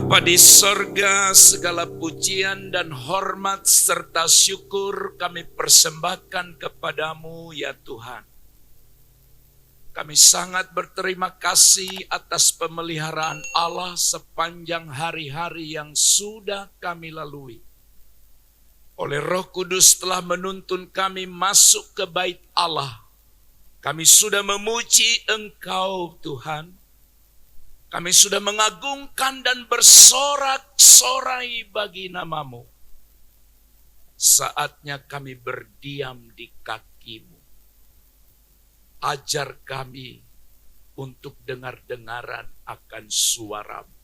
Bapa di sorga, segala pujian dan hormat serta syukur kami persembahkan kepadamu ya Tuhan. Kami sangat berterima kasih atas pemeliharaan Allah sepanjang hari-hari yang sudah kami lalui. Oleh Roh Kudus telah menuntun kami masuk ke bait Allah. Kami sudah memuji Engkau Tuhan. Kami sudah mengagungkan dan bersorak-sorai bagi nama-Mu. Saatnya kami berdiam di kaki-Mu. Ajar kami untuk dengar-dengaran akan suara-Mu.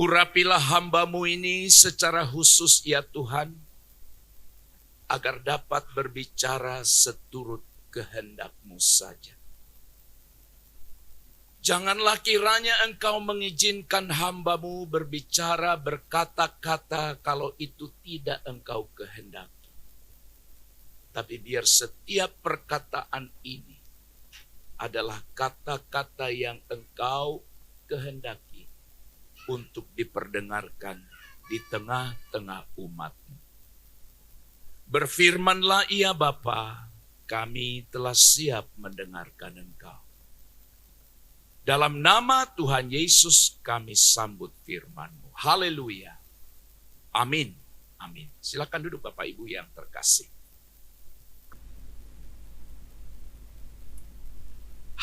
Urapilah hamba-Mu ini secara khusus ya Tuhan, agar dapat berbicara seturut kehendak-Mu saja. Janganlah kiranya Engkau mengizinkan hamba-Mu berbicara, berkata-kata kalau itu tidak Engkau kehendaki. Tapi biar setiap perkataan ini adalah kata-kata yang Engkau kehendaki untuk diperdengarkan di tengah-tengah umat-Mu. Berfirmanlah ia Bapa, kami telah siap mendengarkan Engkau. Dalam nama Tuhan Yesus kami sambut firman-Mu. Haleluya. Amin. Amin. Silakan duduk Bapak Ibu yang terkasih.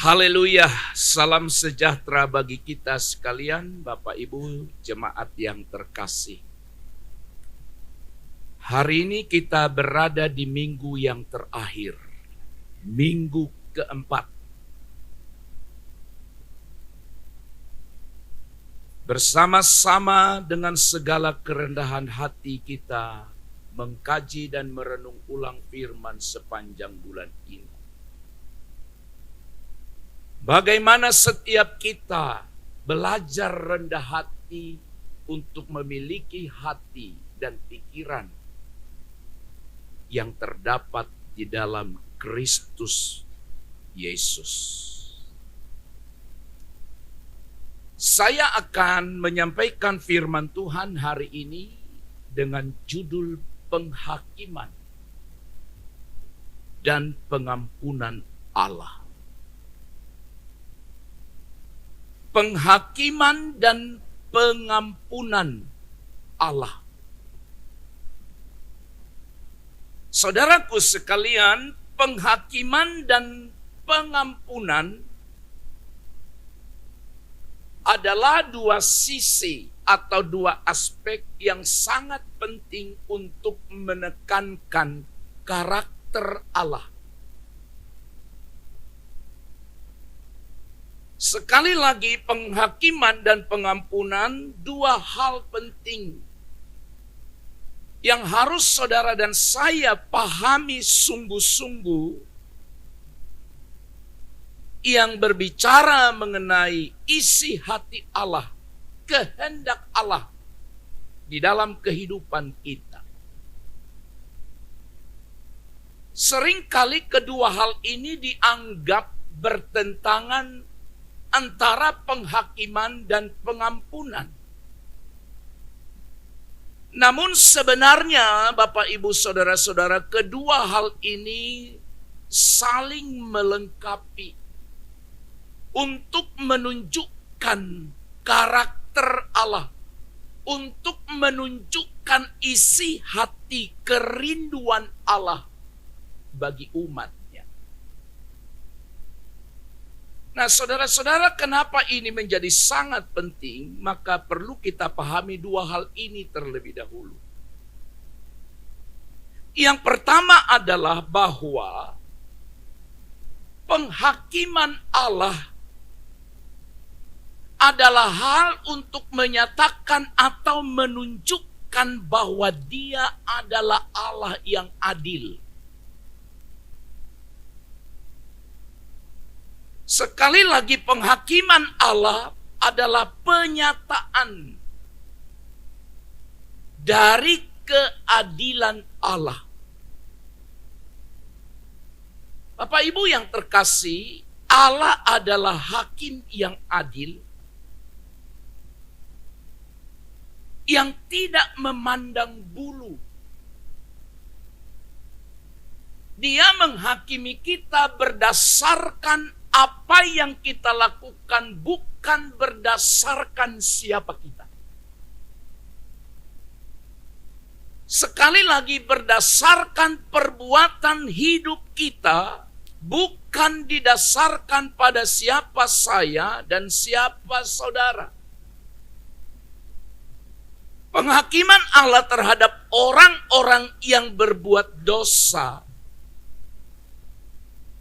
Haleluya. Salam sejahtera bagi kita sekalian, Bapak Ibu jemaat yang terkasih. Hari ini kita berada di minggu yang terakhir. Minggu keempat. Bersama-sama dengan segala kerendahan hati kita mengkaji dan merenung ulang firman sepanjang bulan ini. Bagaimana setiap kita belajar rendah hati untuk memiliki hati dan pikiran yang terdapat di dalam Kristus Yesus. Saya akan menyampaikan firman Tuhan hari ini dengan judul penghakiman dan pengampunan Allah. Penghakiman dan pengampunan Allah. Saudaraku sekalian, penghakiman dan pengampunan adalah dua sisi atau dua aspek yang sangat penting untuk menekankan karakter Allah. Sekali lagi, penghakiman dan pengampunan dua hal penting yang harus saudara dan saya pahami sungguh-sungguh, yang berbicara mengenai isi hati Allah, kehendak Allah di dalam kehidupan kita. Seringkali kedua hal ini dianggap bertentangan antara penghakiman dan pengampunan. Namun sebenarnya Bapak Ibu Saudara-saudara, kedua hal ini saling melengkapi untuk menunjukkan karakter Allah, untuk menunjukkan isi hati kerinduan Allah bagi umatnya. Nah saudara-saudara, kenapa ini menjadi sangat penting? Maka perlu kita pahami dua hal ini terlebih dahulu. Yang pertama adalah bahwa penghakiman Allah adalah hal untuk menyatakan atau menunjukkan bahwa Dia adalah Allah yang adil. Sekali lagi, penghakiman Allah adalah penyataan dari keadilan Allah. Bapak Ibu yang terkasih, Allah adalah hakim yang adil. yang tidak memandang bulu. Dia menghakimi kita berdasarkan apa yang kita lakukan, bukan berdasarkan siapa kita. Sekali lagi, berdasarkan perbuatan hidup kita, bukan didasarkan pada siapa saya dan siapa saudara. Penghakiman Allah terhadap orang-orang yang berbuat dosa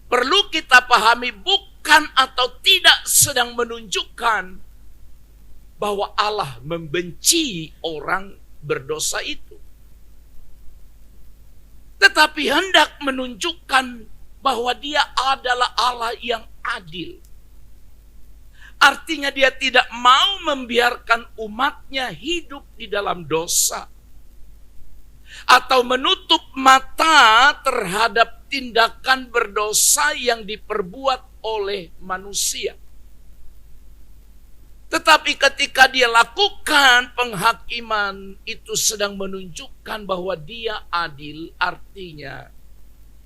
perlu kita pahami bukan atau tidak sedang menunjukkan bahwa Allah membenci orang berdosa itu. Tetapi hendak menunjukkan bahwa Dia adalah Allah yang adil. Artinya Dia tidak mau membiarkan umatnya hidup di dalam dosa. Atau menutup mata terhadap tindakan berdosa yang diperbuat oleh manusia. Tetapi ketika Dia lakukan penghakiman, itu sedang menunjukkan bahwa Dia adil, artinya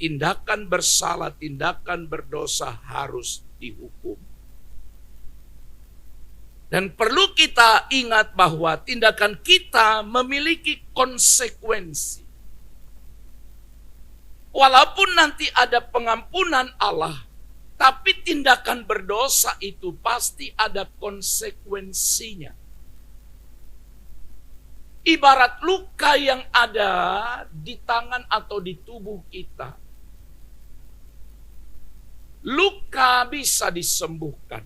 tindakan bersalah, tindakan berdosa harus dihukum. Dan perlu kita ingat bahwa tindakan kita memiliki konsekuensi. Walaupun nanti ada pengampunan Allah, tapi tindakan berdosa itu pasti ada konsekuensinya. Ibarat luka yang ada di tangan atau di tubuh kita. Luka bisa disembuhkan.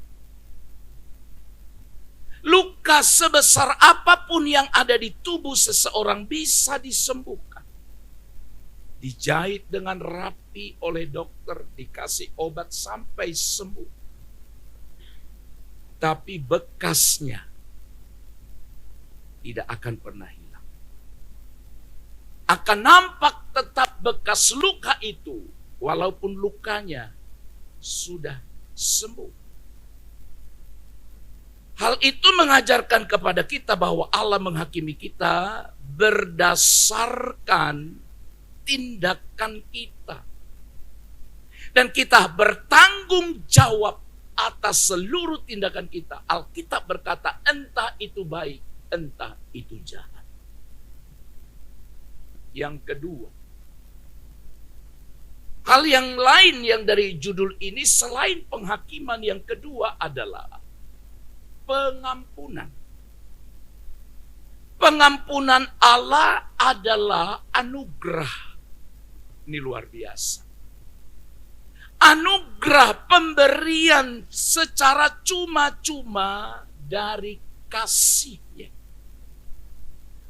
Luka sebesar apapun yang ada di tubuh seseorang bisa disembuhkan. Dijahit dengan rapi oleh dokter, dikasih obat sampai sembuh. Tapi bekasnya tidak akan pernah hilang. Akan nampak tetap bekas luka itu, walaupun lukanya sudah sembuh. Hal itu mengajarkan kepada kita bahwa Allah menghakimi kita berdasarkan tindakan kita. Dan kita bertanggung jawab atas seluruh tindakan kita. Alkitab berkata, entah itu baik, entah itu jahat. Yang kedua, hal yang lain yang dari judul ini selain penghakiman, yang kedua adalah pengampunan. Pengampunan Allah adalah anugerah. Ini luar biasa. Anugerah pemberian secara cuma-cuma dari kasih-Nya.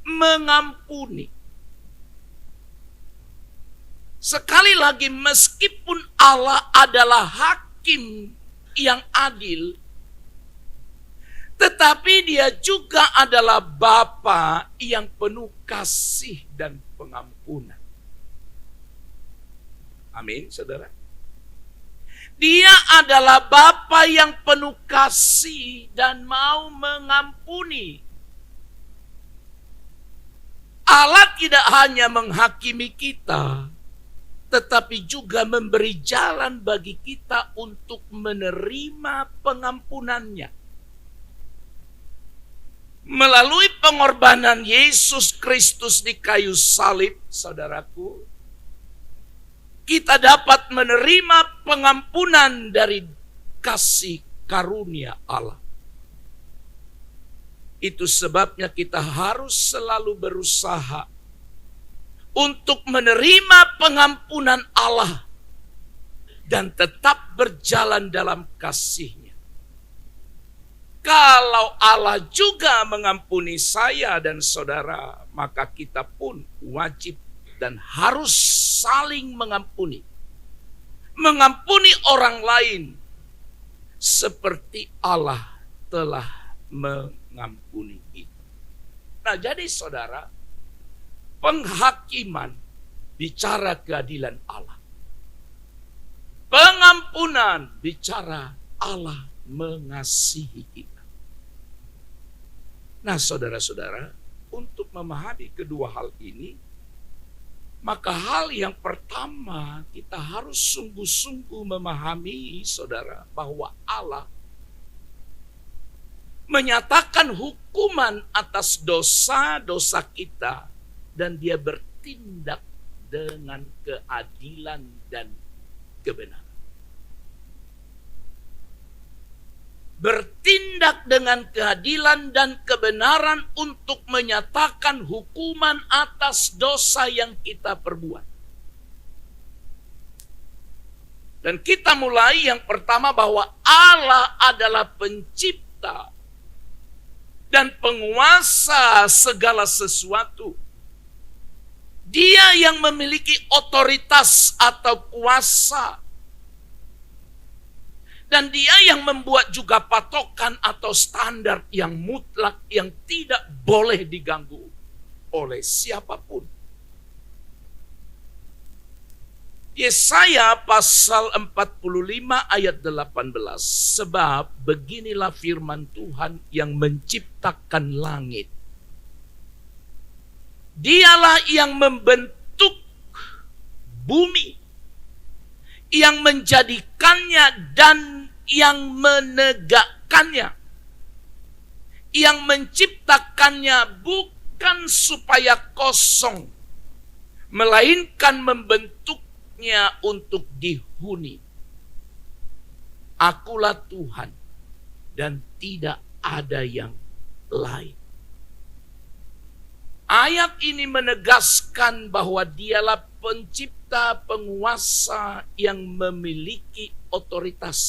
Mengampuni. Sekali lagi, meskipun Allah adalah hakim yang adil, tetapi Dia juga adalah Bapa yang penuh kasih dan pengampunan. Amin, saudara. Dia adalah Bapa yang penuh kasih dan mau mengampuni. Allah tidak hanya menghakimi kita, tetapi juga memberi jalan bagi kita untuk menerima pengampunannya. Melalui pengorbanan Yesus Kristus di kayu salib, saudaraku, kita dapat menerima pengampunan dari kasih karunia Allah. Itu sebabnya kita harus selalu berusaha untuk menerima pengampunan Allah dan tetap berjalan dalam kasih-Nya. Kalau Allah juga mengampuni saya dan saudara, maka kita pun wajib dan harus saling mengampuni. Mengampuni orang lain seperti Allah telah mengampuni kita. Nah, jadi saudara, penghakiman bicara keadilan Allah. Pengampunan bicara Allah mengasihi kita. Nah, saudara-saudara, untuk memahami kedua hal ini, maka hal yang pertama kita harus sungguh-sungguh memahami, saudara, bahwa Allah menyatakan hukuman atas dosa-dosa kita dan Dia bertindak dengan keadilan dan kebenaran. Bertindak dengan keadilan dan kebenaran untuk menyatakan hukuman atas dosa yang kita perbuat. Dan kita mulai yang pertama bahwa Allah adalah pencipta dan penguasa segala sesuatu. Dia yang memiliki otoritas atau kuasa. Dan Dia yang membuat juga patokan atau standar yang mutlak yang tidak boleh diganggu oleh siapapun. Yesaya pasal 45 ayat 18. Sebab beginilah firman Tuhan yang menciptakan langit. Dialah yang membentuk bumi, yang menjadikannya dan yang menegakkannya, yang menciptakannya bukan supaya kosong, melainkan membentuknya untuk dihuni. Akulah Tuhan dan tidak ada yang lain. Ayat ini menegaskan bahwa Dialah pencipta, penguasa yang memiliki otoritas.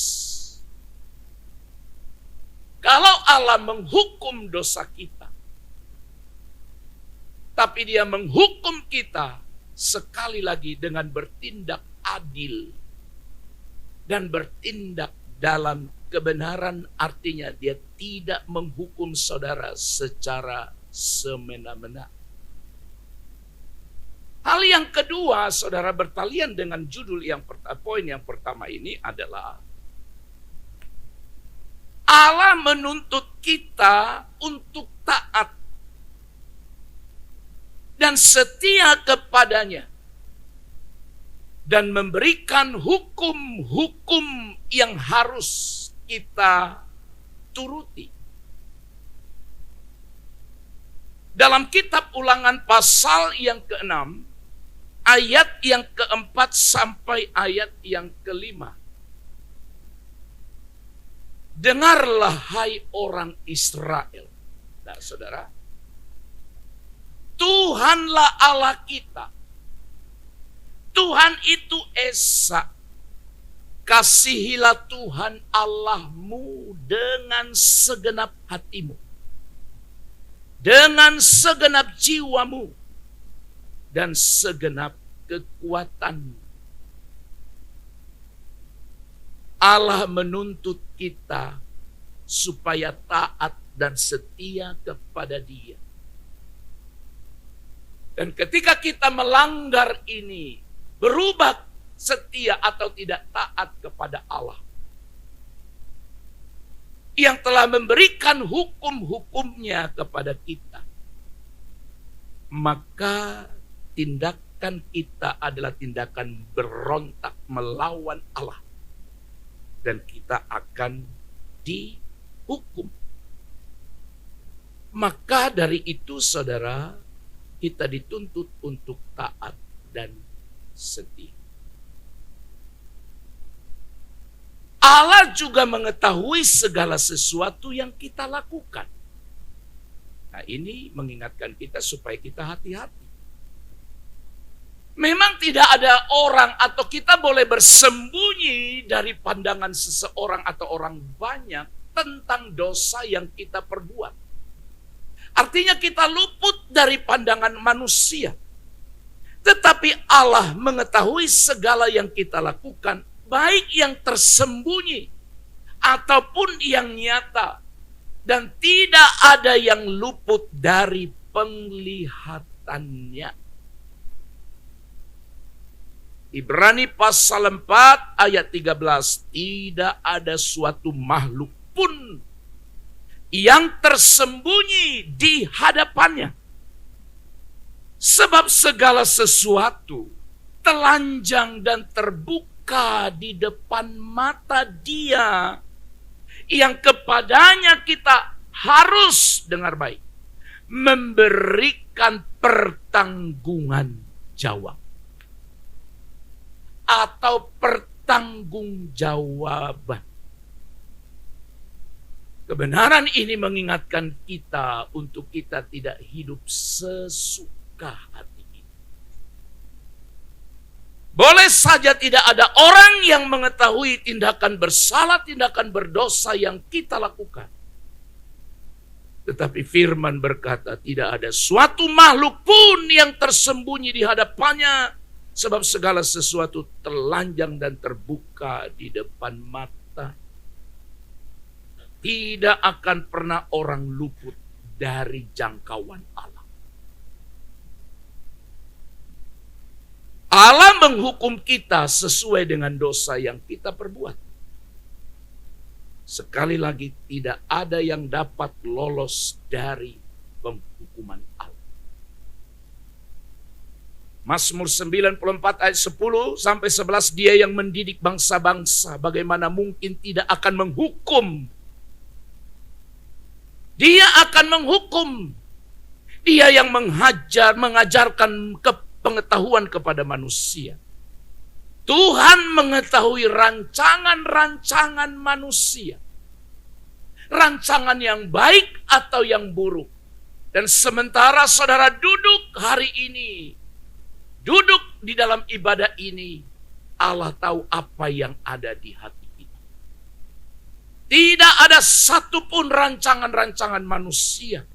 Kalau Allah menghukum dosa kita, tapi Dia menghukum kita sekali lagi dengan bertindak adil dan bertindak dalam kebenaran, artinya Dia tidak menghukum saudara secara semena-mena. Hal yang kedua, saudara, bertalian dengan judul poin yang pertama ini adalah Allah menuntut kita untuk taat dan setia kepadanya dan memberikan hukum-hukum yang harus kita turuti. Dalam kitab Ulangan pasal yang ke-6, ayat yang ke-4 sampai ayat yang ke-5. Dengarlah hai orang Israel. Nah, saudara, Tuhanlah Allah kita. Tuhan itu Esa. Kasihilah Tuhan Allahmu dengan segenap hatimu, dengan segenap jiwamu, dan segenap kekuatanmu. Allah menuntut kita supaya taat dan setia kepada Dia. Dan ketika kita melanggar ini, berubah setia atau tidak taat kepada Allah yang telah memberikan hukum-hukumnya kepada kita, maka tindakan kita adalah tindakan berontak melawan Allah. Dan kita akan dihukum. Maka dari itu, saudara, kita dituntut untuk taat dan setia. Allah juga mengetahui segala sesuatu yang kita lakukan. Nah, ini mengingatkan kita supaya kita hati-hati. Memang tidak ada orang atau kita boleh bersembunyi dari pandangan seseorang atau orang banyak tentang dosa yang kita perbuat. Artinya kita luput dari pandangan manusia. Tetapi Allah mengetahui segala yang kita lakukan, baik yang tersembunyi ataupun yang nyata. Dan tidak ada yang luput dari penglihatannya. Ibrani pasal 4 ayat 13. Tidak ada suatu makhluk pun yang tersembunyi di hadapannya. Sebab segala sesuatu telanjang dan terbuka di depan mata Dia yang kepadanya kita harus dengar baik, memberikan pertanggungan jawab atau pertanggungjawaban. Kebenaran ini mengingatkan kita untuk kita tidak hidup sesuka hati kita. Boleh saja tidak ada orang yang mengetahui tindakan bersalah, tindakan berdosa yang kita lakukan. Tetapi firman berkata tidak ada suatu makhluk pun yang tersembunyi di hadapannya, sebab segala sesuatu telanjang dan terbuka di depan mata. Tidak akan pernah orang luput dari jangkauan Allah. Allah menghukum kita sesuai dengan dosa yang kita perbuat. Sekali lagi, tidak ada yang dapat lolos dari penghukuman Allah. Mazmur 94 ayat 10 sampai 11, Dia yang mendidik bangsa-bangsa, bagaimana mungkin tidak akan menghukum? Dia akan menghukum. Dia yang mengajarkan pengetahuan kepada manusia. Tuhan mengetahui rancangan-rancangan manusia. Rancangan yang baik atau yang buruk. Dan sementara saudara duduk hari ini, duduk di dalam ibadah ini, Allah tahu apa yang ada di hati kita. Tidak ada satupun rancangan-rancangan manusia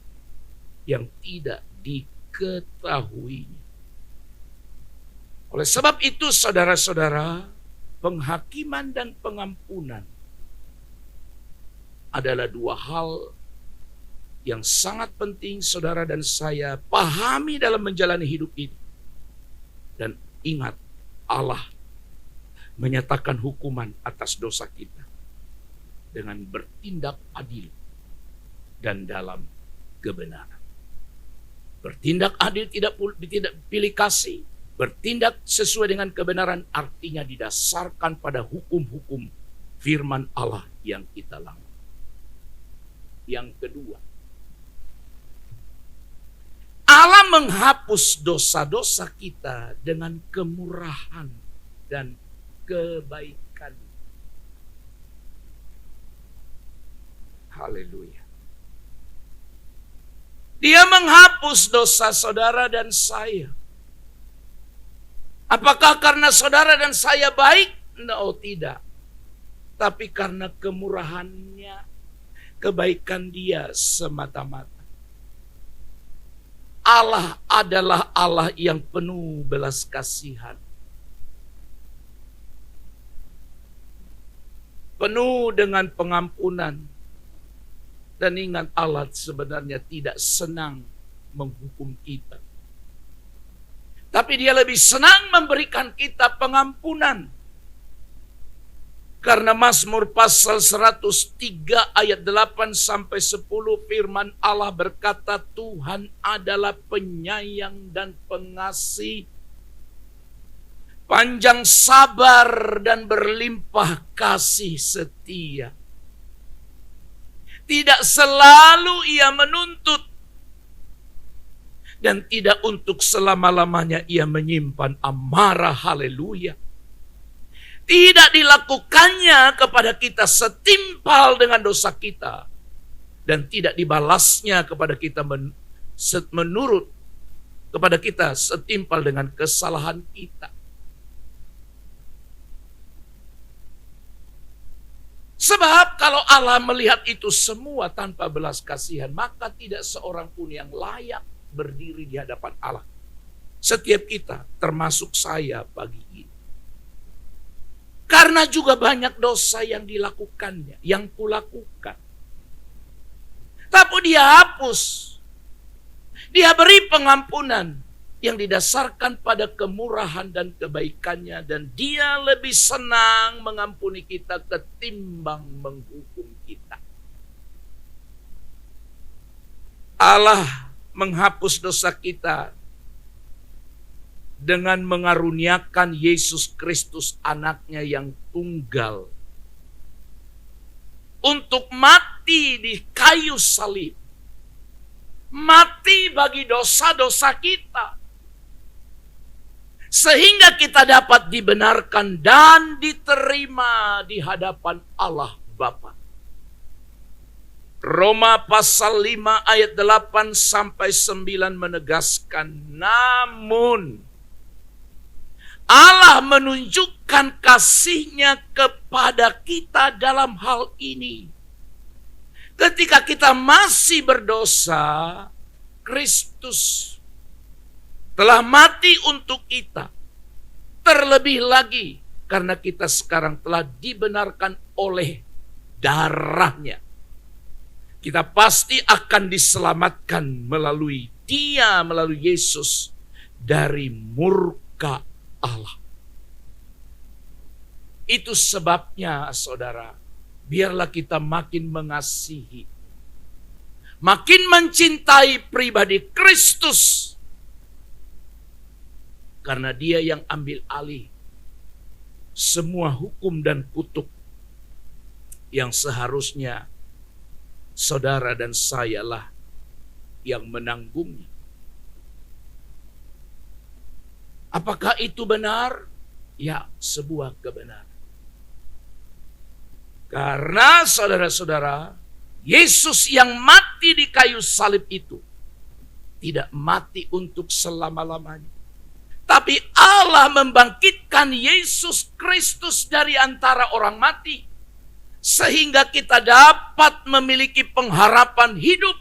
yang tidak diketahuinya. Oleh sebab itu, saudara-saudara, penghakiman dan pengampunan adalah dua hal yang sangat penting saudara dan saya pahami dalam menjalani hidup ini. Dan ingat, Allah menyatakan hukuman atas dosa kita dengan bertindak adil dan dalam kebenaran. Bertindak adil tidak pilih kasih. Bertindak sesuai dengan kebenaran artinya didasarkan pada hukum-hukum firman Allah yang kita lakukan. Yang kedua, Allah menghapus dosa-dosa kita dengan kemurahan dan kebaikan. Haleluya. Dia menghapus dosa saudara dan saya. Apakah karena saudara dan saya baik? No, tidak. Tapi karena kemurahannya, kebaikan Dia semata-mata. Allah adalah Allah yang penuh belas kasihan. Penuh dengan pengampunan. Dan ingat, Allah sebenarnya tidak senang menghukum kita. Tapi Dia lebih senang memberikan kita pengampunan. Karena Mazmur pasal 103 ayat 8 sampai 10 firman Allah berkata, Tuhan adalah penyayang dan pengasih, panjang sabar dan berlimpah kasih setia. Tidak selalu Ia menuntut, dan tidak untuk selama-lamanya Ia menyimpan amarah. Haleluya. Tidak dilakukannya kepada kita setimpal dengan dosa kita. Dan tidak dibalasnya kepada kita menurut kepada kita setimpal dengan kesalahan kita. Sebab kalau Allah melihat itu semua tanpa belas kasihan, maka tidak seorang pun yang layak berdiri di hadapan Allah. Setiap kita, termasuk saya pagi ini. Karena juga banyak dosa yang dilakukannya, yang kulakukan. Tapi Dia hapus. Dia beri pengampunan yang didasarkan pada kemurahan dan kebaikannya. Dan Dia lebih senang mengampuni kita ketimbang menghukum kita. Allah menghapus dosa kita dengan mengaruniakan Yesus Kristus anaknya yang tunggal untuk mati di kayu salib. Mati bagi dosa-dosa kita. Sehingga kita dapat dibenarkan dan diterima di hadapan Allah Bapa. Roma pasal 5 ayat 8 sampai 9 menegaskan, namun Allah menunjukkan kasih-Nya kepada kita dalam hal ini. Ketika kita masih berdosa, Kristus telah mati untuk kita. Terlebih lagi karena kita sekarang telah dibenarkan oleh darah-Nya. Kita pasti akan diselamatkan melalui Dia, melalui Yesus dari murka Allah. Itu sebabnya, saudara, biarlah kita makin mengasihi, makin mencintai pribadi Kristus. Karena Dia yang ambil alih semua hukum dan kutuk yang seharusnya saudara dan sayalah yang menanggungnya. Apakah itu benar? Ya, sebuah kebenaran. Karena saudara-saudara, Yesus yang mati di kayu salib itu tidak mati untuk selama-lamanya. Tapi Allah membangkitkan Yesus Kristus dari antara orang mati. Sehingga kita dapat memiliki pengharapan hidup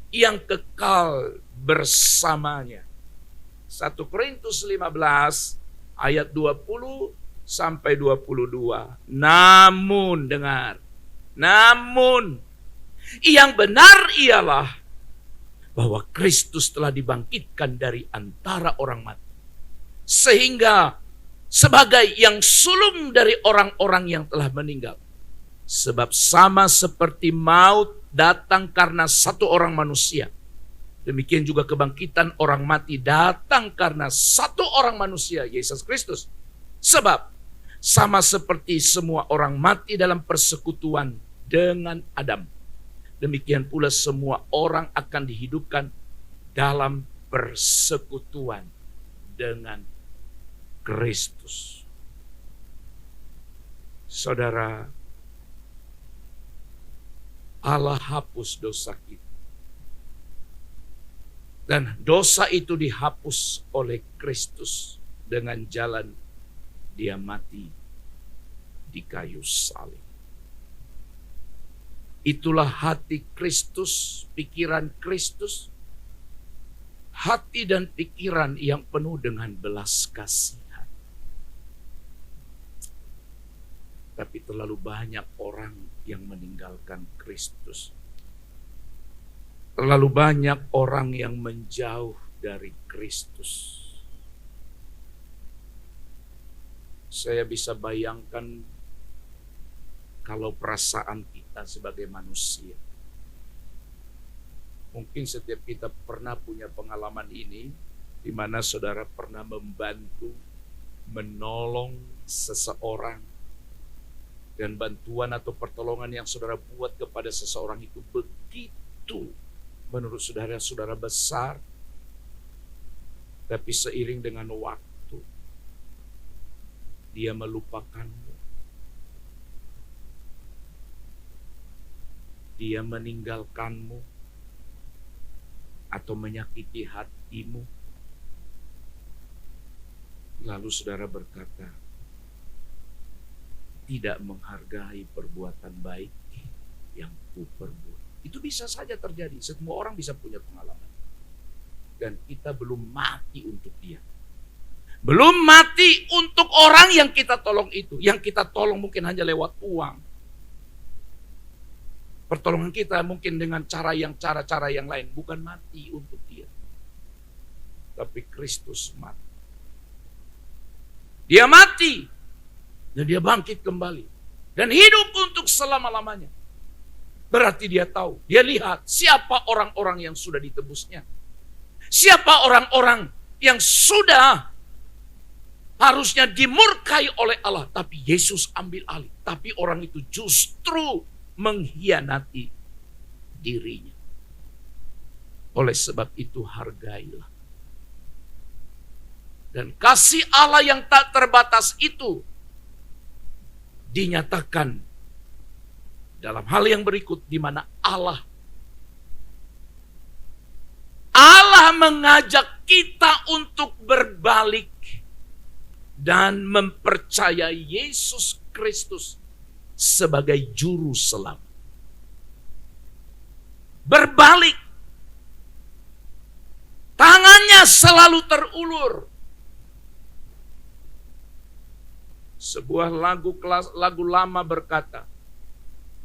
yang kekal bersamanya. 1 Korintus 15 ayat 20 sampai 22. Namun, dengar. Namun, yang benar ialah bahwa Kristus telah dibangkitkan dari antara orang mati. Sehingga sebagai yang sulung dari orang-orang yang telah meninggal. Sebab sama seperti maut datang karena satu orang manusia. Demikian juga kebangkitan orang mati datang karena satu orang manusia, Yesus Kristus. Sebab sama seperti semua orang mati dalam persekutuan dengan Adam. Demikian pula semua orang akan dihidupkan dalam persekutuan dengan Kristus. Saudara, Allah hapus dosa kita. Dan dosa itu dihapus oleh Kristus dengan jalan Dia mati di kayu salib. Itulah hati Kristus, pikiran Kristus, hati dan pikiran yang penuh dengan belas kasihan. Tapi terlalu banyak orang yang meninggalkan Kristus. Terlalu banyak orang yang menjauh dari Kristus. Saya bisa bayangkan kalau perasaan kita sebagai manusia. Mungkin setiap kita pernah punya pengalaman ini, di mana saudara pernah membantu, menolong seseorang, dan bantuan atau pertolongan yang saudara buat kepada seseorang itu begitu menurut saudara besar, tapi seiring dengan waktu, dia melupakanmu. Dia meninggalkanmu atau menyakiti hatimu. Lalu saudara berkata, tidak menghargai perbuatan baik yang kuperbuat. Itu bisa saja terjadi. Semua orang bisa punya pengalaman. Dan kita belum mati untuk dia. Belum mati untuk orang yang kita tolong itu. Yang kita tolong mungkin hanya lewat uang. Pertolongan kita mungkin dengan cara-cara yang lain. Bukan mati untuk dia. Tapi Kristus mati. Dia mati. Dan dia bangkit kembali. Dan hidup untuk selama-lamanya. Berarti dia tahu, dia lihat siapa orang-orang yang sudah ditebusnya. Siapa orang-orang yang sudah harusnya dimurkai oleh Allah, tapi Yesus ambil alih. Tapi orang itu justru mengkhianati dirinya. Oleh sebab itu hargailah. Dan kasih Allah yang tak terbatas itu dinyatakan dalam hal yang berikut, di mana Allah mengajak kita untuk berbalik dan mempercayai Yesus Kristus sebagai juru selamat. Berbalik. Tangannya selalu terulur. Sebuah lagu lama berkata,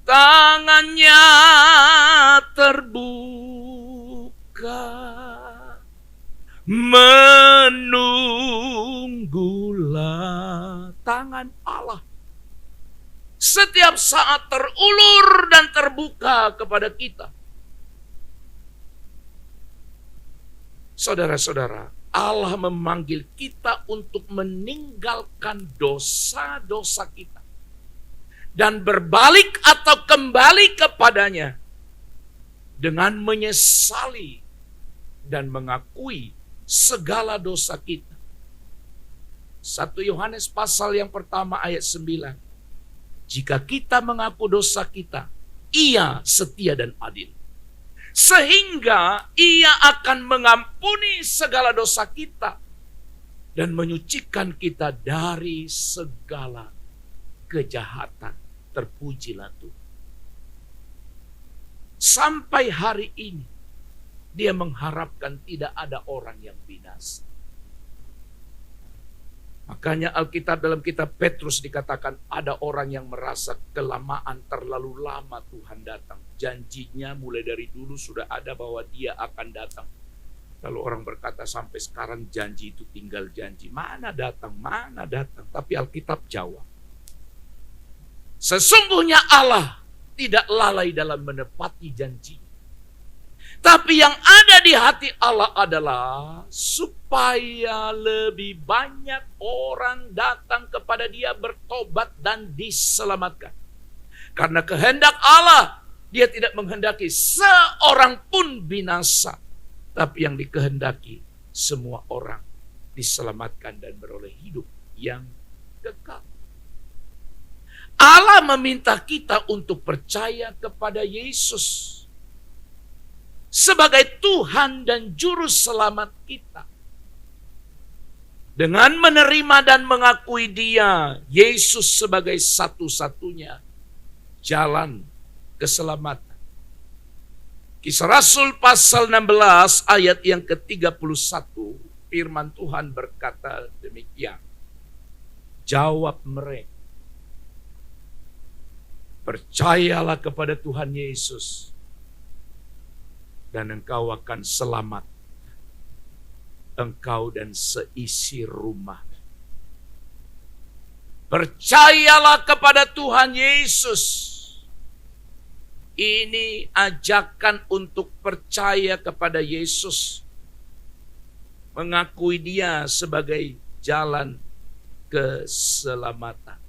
tangannya terbuka, menunggulah tangan Allah. Setiap saat terulur dan terbuka kepada kita. Saudara-saudara, Allah memanggil kita untuk meninggalkan dosa-dosa kita. Dan berbalik atau kembali kepadanya. Dengan menyesali dan mengakui segala dosa kita. 1 Yohanes pasal yang pertama ayat 9. Jika kita mengaku dosa kita, Ia setia dan adil. Sehingga Ia akan mengampuni segala dosa kita dan menyucikan kita dari segala kejahatan. Terpujilah Tuhan. Sampai hari ini Dia mengharapkan tidak ada orang yang binasa. Makanya Alkitab dalam kitab Petrus dikatakan ada orang yang merasa kelamaan, terlalu lama Tuhan datang. Janjinya mulai dari dulu sudah ada bahwa Dia akan datang. Lalu orang berkata sampai sekarang janji itu tinggal janji. Mana datang, mana datang. Tapi Alkitab jawab. Sesungguhnya Allah tidak lalai dalam menepati janji. Tapi yang ada di hati Allah adalah supaya lebih banyak orang datang kepada Dia, bertobat dan diselamatkan. Karena kehendak Allah, Dia tidak menghendaki seorang pun binasa, tapi yang dikehendaki semua orang diselamatkan dan beroleh hidup yang kekal. Allah meminta kita untuk percaya kepada Yesus sebagai Tuhan dan Juru Selamat kita. Dengan menerima dan mengakui Dia, Yesus sebagai satu-satunya jalan keselamatan. Kisah Rasul pasal 16 ayat yang ke-31, firman Tuhan berkata demikian. Jawab mereka, percayalah kepada Tuhan Yesus, dan engkau akan selamat, engkau dan seisi rumah. Percayalah kepada Tuhan Yesus. Ini ajakan untuk percaya kepada Yesus. Mengakui Dia sebagai jalan keselamatan.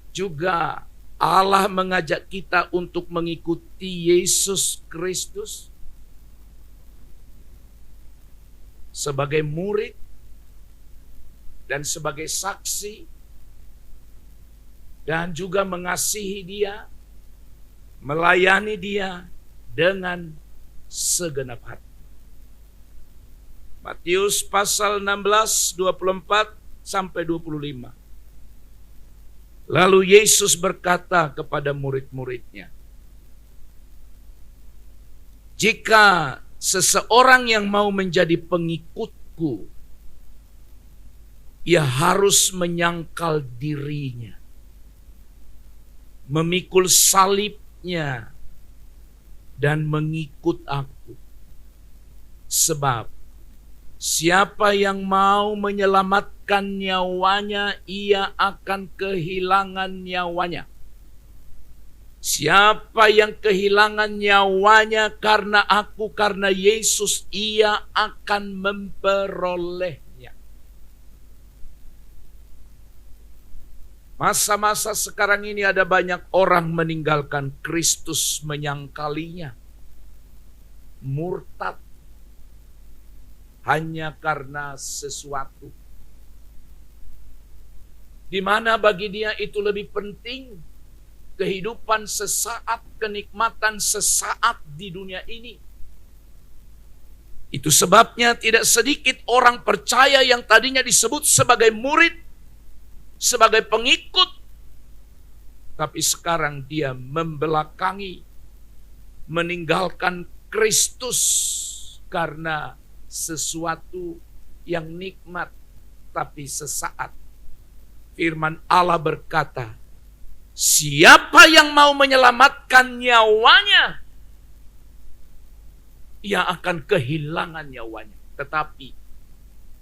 Juga Allah mengajak kita untuk mengikuti Yesus Kristus sebagai murid dan sebagai saksi, dan juga mengasihi Dia, melayani Dia dengan segenap hati. Matius pasal 16, 24 sampai 25. Lalu Yesus berkata kepada murid-muridnya, jika seseorang yang mau menjadi pengikutku, ia harus menyangkal dirinya, memikul salibnya, dan mengikut aku. Sebab siapa yang mau menyelamatkan nyawanya, ia akan kehilangan nyawanya. Siapa yang kehilangan nyawanya karena aku, karena Yesus, ia akan memperolehnya. Masa-masa sekarang ini ada banyak orang meninggalkan Kristus, menyangkalinya, murtad, hanya karena sesuatu. Di mana bagi dia itu lebih penting kehidupan sesaat, kenikmatan sesaat di dunia ini. Itu sebabnya tidak sedikit orang percaya yang tadinya disebut sebagai murid, sebagai pengikut, tapi sekarang dia membelakangi, meninggalkan Kristus karena sesuatu yang nikmat tapi sesaat. Firman Allah berkata, siapa yang mau menyelamatkan nyawanya, ia akan kehilangan nyawanya. Tetapi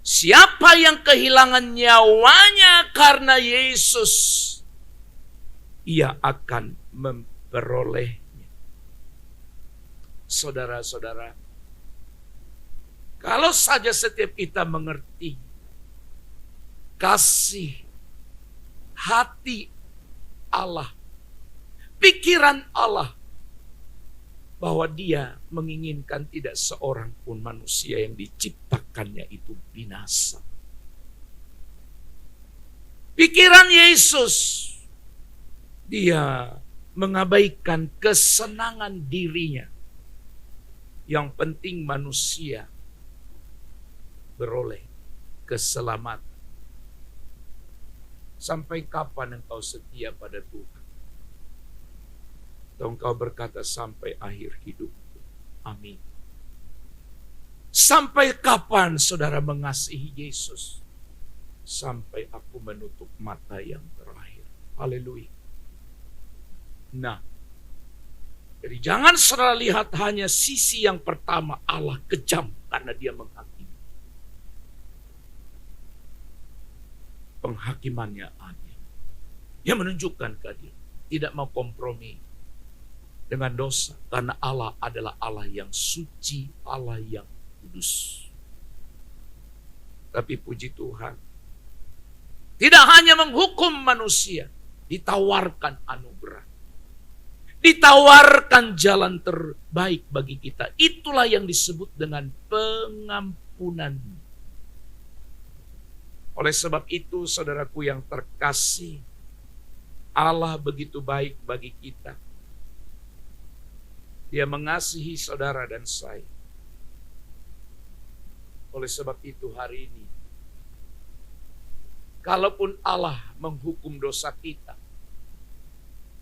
siapa yang kehilangan nyawanya karena Yesus, ia akan memperolehnya. Saudara-saudara, kalau saja setiap kita mengerti kasih hati Allah, pikiran Allah, bahwa dia menginginkan tidak seorang pun manusia yang diciptakannya itu binasa. Pikiran Yesus, dia mengabaikan kesenangan dirinya. Yang penting manusia beroleh keselamatan. Sampai kapan engkau setia pada Tuhan? Dan engkau berkata sampai akhir hidup. Amin. Sampai kapan saudara mengasihi Yesus? Sampai aku menutup mata yang terakhir. Haleluya. Nah, jadi jangan saudara lihat hanya sisi yang pertama, Allah kejam karena dia menghakimi. Penghakimannya adil. Dia menunjukkan keadilan. Tidak mau kompromi dengan dosa. Karena Allah adalah Allah yang suci, Allah yang kudus. Tapi puji Tuhan, tidak hanya menghukum manusia, ditawarkan anugerah. Ditawarkan jalan terbaik bagi kita. Itulah yang disebut dengan pengampunan. Oleh sebab itu, saudaraku yang terkasih, Allah begitu baik bagi kita. Dia mengasihi saudara dan saya. Oleh sebab itu hari ini, kalaupun Allah menghukum dosa kita,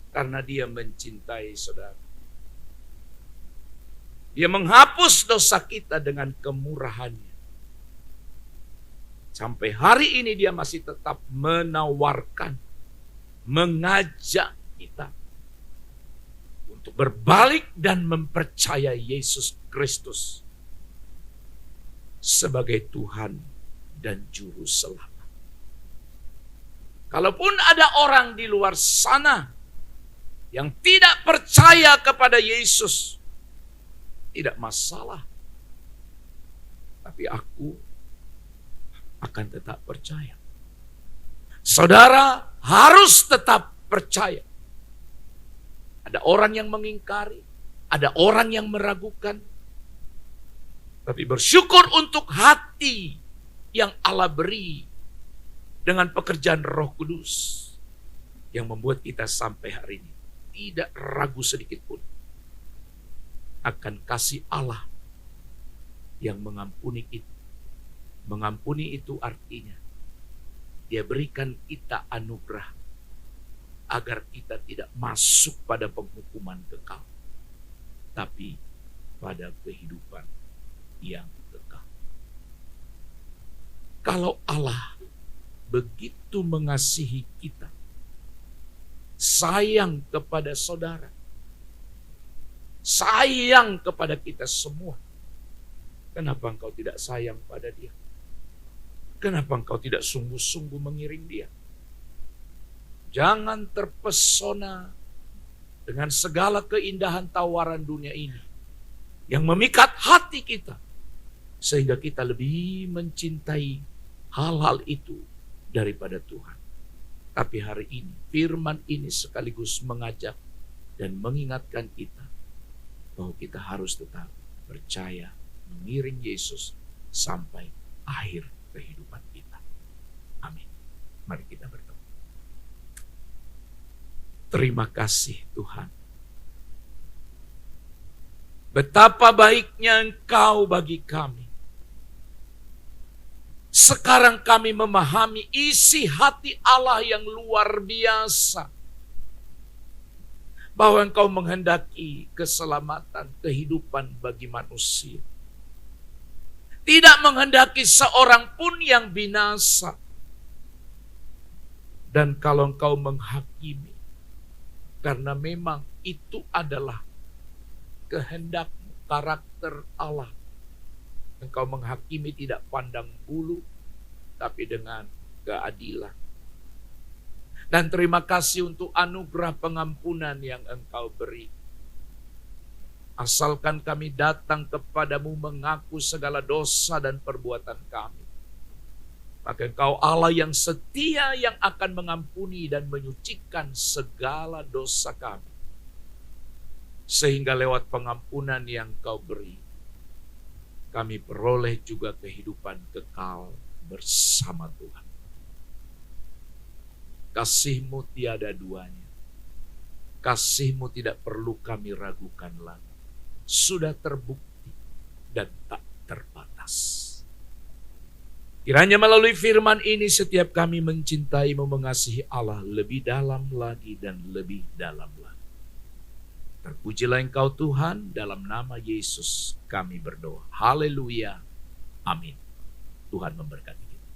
karena dia mencintai saudara, dia menghapus dosa kita dengan kemurahannya. Sampai hari ini dia masih tetap menawarkan, mengajak kita untuk berbalik dan mempercayai Yesus Kristus sebagai Tuhan dan Juru Selamat. Kalaupun ada orang di luar sana yang tidak percaya kepada Yesus, tidak masalah. Tapi aku akan tetap percaya. Saudara harus tetap percaya. Ada orang yang mengingkari, ada orang yang meragukan. Tapi bersyukur untuk hati yang Allah beri dengan pekerjaan Roh Kudus yang membuat kita sampai hari ini tidak ragu sedikit pun akan kasih Allah yang mengampuni kita. Mengampuni itu artinya dia berikan kita anugerah agar kita tidak masuk pada penghukuman kekal, tapi pada kehidupan yang kekal. Kalau Allah begitu mengasihi kita, sayang kepada saudara, sayang kepada kita semua, kenapa engkau tidak sayang pada dia? Kenapa engkau tidak sungguh-sungguh mengiring dia? Jangan terpesona dengan segala keindahan tawaran dunia ini yang memikat hati kita, sehingga kita lebih mencintai hal-hal itu daripada Tuhan. Tapi hari ini, firman ini sekaligus mengajak dan mengingatkan kita bahwa kita harus tetap percaya mengiring Yesus sampai akhir kehidupan kita. Amin. Mari kita berdoa. Terima kasih Tuhan. Betapa baiknya Engkau bagi kami. Sekarang kami memahami isi hati Allah yang luar biasa. Bahwa Engkau menghendaki keselamatan, kehidupan bagi manusia. Tidak menghendaki seorang pun yang binasa. Dan kalau Engkau menghakimi, karena memang itu adalah kehendak-Mu, karakter Allah. Engkau menghakimi tidak pandang bulu, tapi dengan keadilan. Dan terima kasih untuk anugerah pengampunan yang Engkau beri. Asalkan kami datang kepadamu mengaku segala dosa dan perbuatan kami. Maka Engkau Allah yang setia yang akan mengampuni dan menyucikan segala dosa kami. Sehingga lewat pengampunan yang Engkau beri, kami peroleh juga kehidupan kekal bersama Tuhan. Kasih-Mu tiada duanya. Kasih-Mu tidak perlu kami ragukan lagi. Sudah terbukti dan tak terbatas. Kiranya melalui firman ini setiap kami mencintai-Mu, mengasihi Allah lebih dalam lagi dan lebih dalam lagi. Terpujilah Engkau Tuhan, dalam nama Yesus kami berdoa. Haleluya. Amin. Tuhan memberkati kita.